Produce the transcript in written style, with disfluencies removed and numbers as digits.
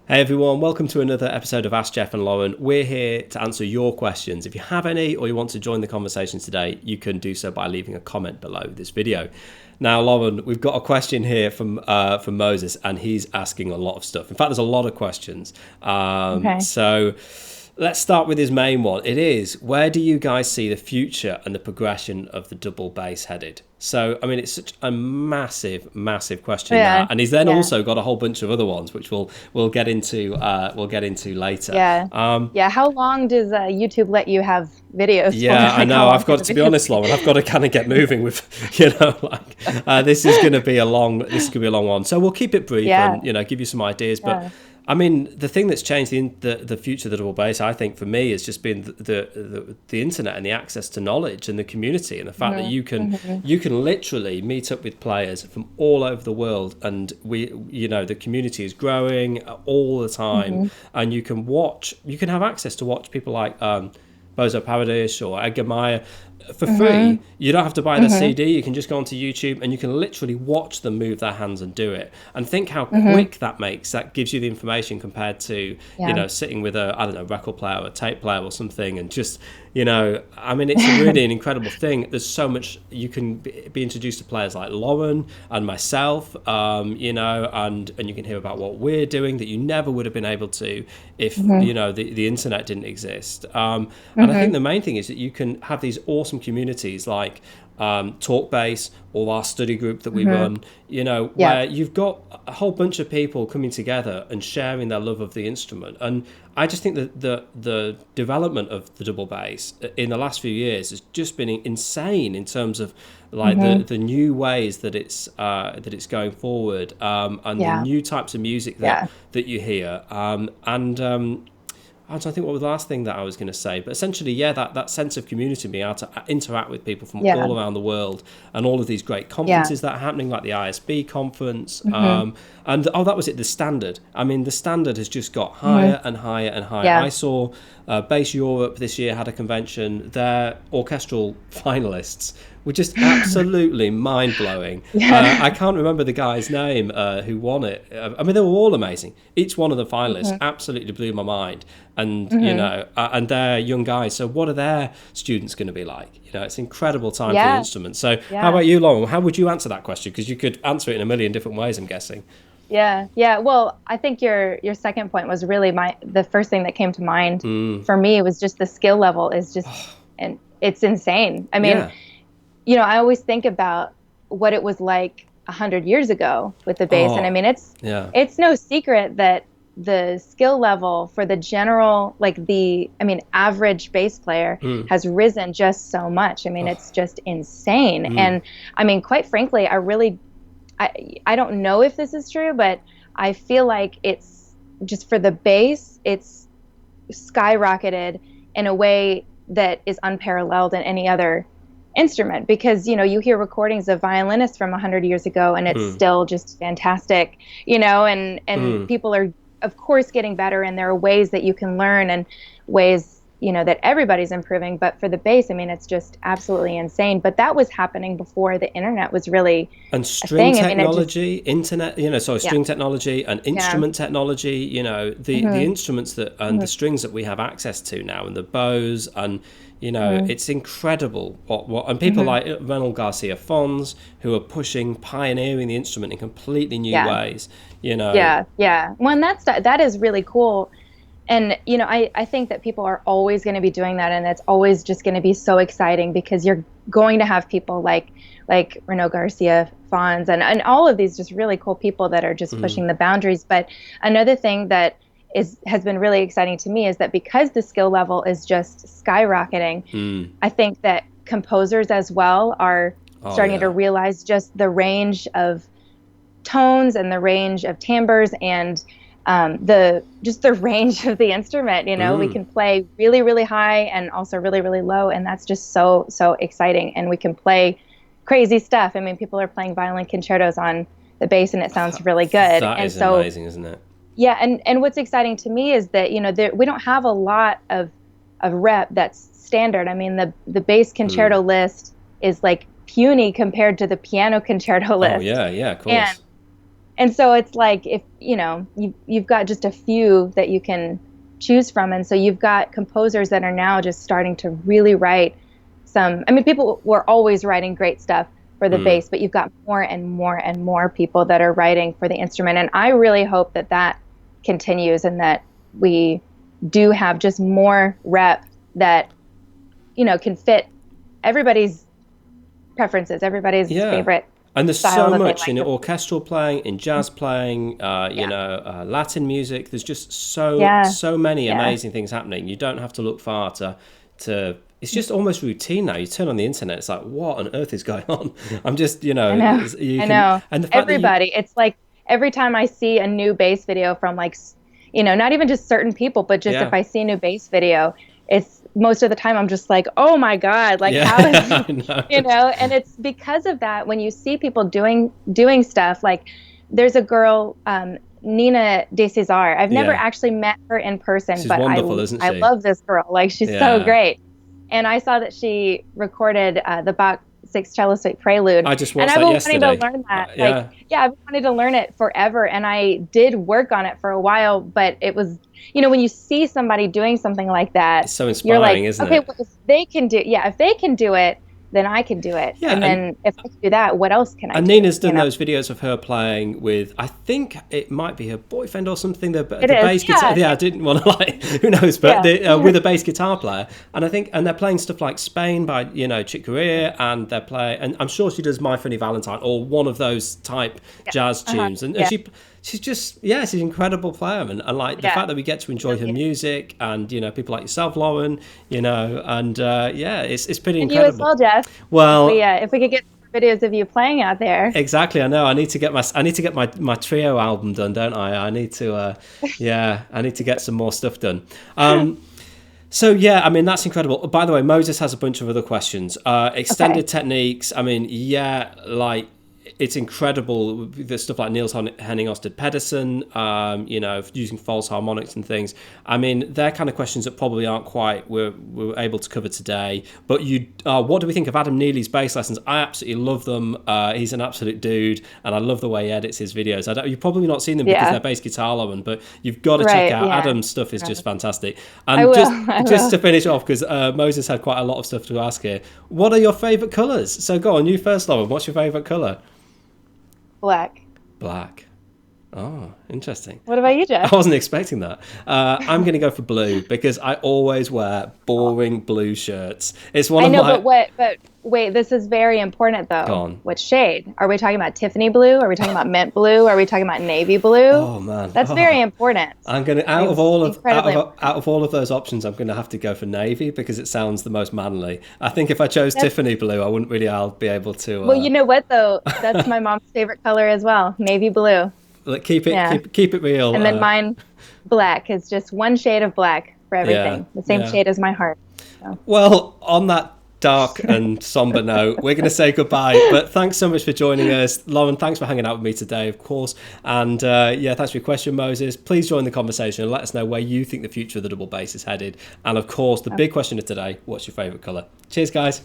Hey everyone, welcome to another episode of Ask Geoff and Lauren. We're here to answer your questions. If you have any or you want to join the conversation today, you can do so by leaving a comment below this video. Now, Lauren, we've got a question here from Moses, and he's asking a lot of stuff. In fact, there's a lot of questions. So let's start with his main one. It is, where do you guys see the future and the progression of the double bass headed? So, I mean, it's such a massive, massive question. Yeah. And he's then also got a whole bunch of other ones, which we'll get into later. Yeah. How long does YouTube let you have videos for? Yeah, I know. I've got to be honest, Lauren. I've got to kind of get moving with, this is going to be a long one. So we'll keep it brief and give you some ideas. But I mean, the thing that's changed the future of the double bass, I think, for me, has just been the internet and the access to knowledge and the community, and the fact that you can literally meet up with players from all over the world, and the community is growing all the time, and you can have access to watch people like Bozo Paradis or Edgar Meyer for free. You don't have to buy their CD. You can just go onto YouTube and you can literally watch them move their hands and do it. And think how quick that makes. That gives you the information compared to sitting with a record player or a tape player or something, and just I mean, it's really an incredible thing. There's so much you can be introduced to players like Lauren and myself, and you can hear about what we're doing that you never would have been able to if the internet didn't exist. And I think the main thing is that you can have these awesome communities like Talk Bass or our study group that we run, where you've got a whole bunch of people coming together and sharing their love of the instrument. And I just think that the development of the double bass in the last few years has just been insane in terms of the new ways that it's going forward, and the new types of music that you hear, I think what was the last thing that I was going to say, but essentially, that sense of community, being able to interact with people from all around the world, and all of these great conferences that are happening, like the ISB conference, and that was it, the Standard. I mean, the Standard has just got higher and higher and higher. I saw Bass Europe this year had a convention. Their orchestral finalists were just absolutely mind-blowing. I can't remember the guy's name who won it. I mean, they were all amazing. Each one of the finalists absolutely blew my mind. And, and they're young guys. So what are their students going to be like? It's an incredible time for the instrument. So how about you, Lauren? How would you answer that question? Because you could answer it in a million different ways, I'm guessing. Yeah. Well, I think your second point was really the first thing that came to mind for me was just the skill level is just, and it's insane. I mean, I always think about what it was like 100 years ago with the bass. And I mean, it's no secret that the skill level for the general, average bass player has risen just so much. I mean, it's just insane. And I mean, quite frankly, I don't know if this is true, but I feel like it's just for the bass, it's skyrocketed in a way that is unparalleled in any other instrument, because you hear recordings of violinists from 100 years ago and it's still just fantastic, and people are of course getting better, and there are ways that you can learn and ways that everybody's improving. But for the bass, I mean, it's just absolutely insane. But that was happening before the internet was really string technology, string technology and instrument technology. The instruments that and the strings that we have access to now, and the bows, and it's incredible what and people like Ronald Garcia Fons, who are pioneering the instrument in completely new ways. Well, and that is really cool. And, I think that people are always going to be doing that, and it's always just going to be so exciting, because you're going to have people like Renaud Garcia Fons and all of these just really cool people that are just pushing the boundaries. But another thing that has been really exciting to me is that because the skill level is just skyrocketing, I think that composers as well are starting to realize just the range of tones and the range of timbres and the range of the instrument. We can play really, really high and also really, really low, and that's just so exciting. And we can play crazy stuff. I mean, people are playing violin concertos on the bass, and it sounds really good. That is amazing, isn't it? Yeah, and what's exciting to me is that we don't have a lot of rep that's standard. I mean, the bass concerto list is like puny compared to the piano concerto list. Oh yeah, of course. And so it's like, if, you've got just a few that you can choose from. And so you've got composers that are now just starting to really write people were always writing great stuff for the bass, but you've got more and more and more people that are writing for the instrument. And I really hope that that continues, and that we do have just more rep that, can fit everybody's preferences, everybody's favorite. And there's so much in orchestral playing, in jazz playing, Latin music. There's just so many amazing things happening. You don't have to look far to. It's just almost routine now. You turn on the internet, it's like, what on earth is going on? I'm just, I know. And the fact everybody, it's like every time I see a new bass video from like, not even just certain people, but just if I see a new bass video, it's most of the time I'm just like, oh my God, like how is and it's because of that. When you see people doing stuff, like there's a girl, Nina De Cesar. I've never actually met her in person, she's but wonderful, isn't she? I love this girl. Like she's so great. And I saw that she recorded the Bach 6 cello suite prelude. I just watched that yesterday. And I've been wanting to learn that. I've wanted to learn it forever. And I did work on it for a while, but it was, when you see somebody doing something like that, it's so inspiring, you're like, isn't okay, it? well, if they can do it, then I can do it. Yeah, and then if I can do that, what else can I do? And Nina's done those videos of her playing with, I think it might be her boyfriend or something, the bass guitar. Yeah, I didn't want to who knows, but with a bass guitar player. And I think, and they're playing stuff like Spain by, Chick Corea, and they're playing, and I'm sure she does My Funny Valentine or one of those type jazz tunes. And she's just, she's an incredible player. And like the fact that we get to enjoy her music, and, people like yourself, Lauren, and it's pretty incredible. You as well, Geoff. Well, if we could get videos of you playing out there. Exactly, I know. I need to get my trio album done, don't I? I need to, I need to get some more stuff done. So that's incredible. By the way, Moses has a bunch of other questions. Extended techniques. It's incredible. There's stuff like Niels Henning Ørsted Pedersen, using false harmonics and things. They're kind of questions that probably aren't quite we're able to cover today. But what do we think of Adam Neely's bass lessons? I absolutely love them. He's an absolute dude, and I love the way he edits his videos. You've probably not seen them because they're bass guitar alone, but you've got to check out Adam's stuff. Is just fantastic. And just to finish off, because Moses had quite a lot of stuff to ask here. What are your favourite colours? So go on, you first, Lauren. What's your favourite colour? Black. Oh, interesting. What about you, Geoff? I wasn't expecting that. I'm going to go for blue because I always wear boring blue shirts. It's one of my... but wait, this is very important though. Go on. What shade? Are we talking about Tiffany blue? Are we talking about mint blue? Are we talking about navy blue? Oh man, that's very important. I'm going to out of all of those options, I'm going to have to go for navy because it sounds the most manly. I think if I chose Tiffany blue, I wouldn't really be able to. Well, you know what though? That's my mom's favorite color as well, navy blue. Keep it real. And then mine, black, is just one shade of black for everything. The same shade as my heart. So. Well, on that dark and somber note, we're going to say goodbye. But thanks so much for joining us. Lauren, thanks for hanging out with me today, of course. And thanks for your question, Moses. Please join the conversation and let us know where you think the future of the double bass is headed. And of course, the big question of today, what's your favourite colour? Cheers, guys.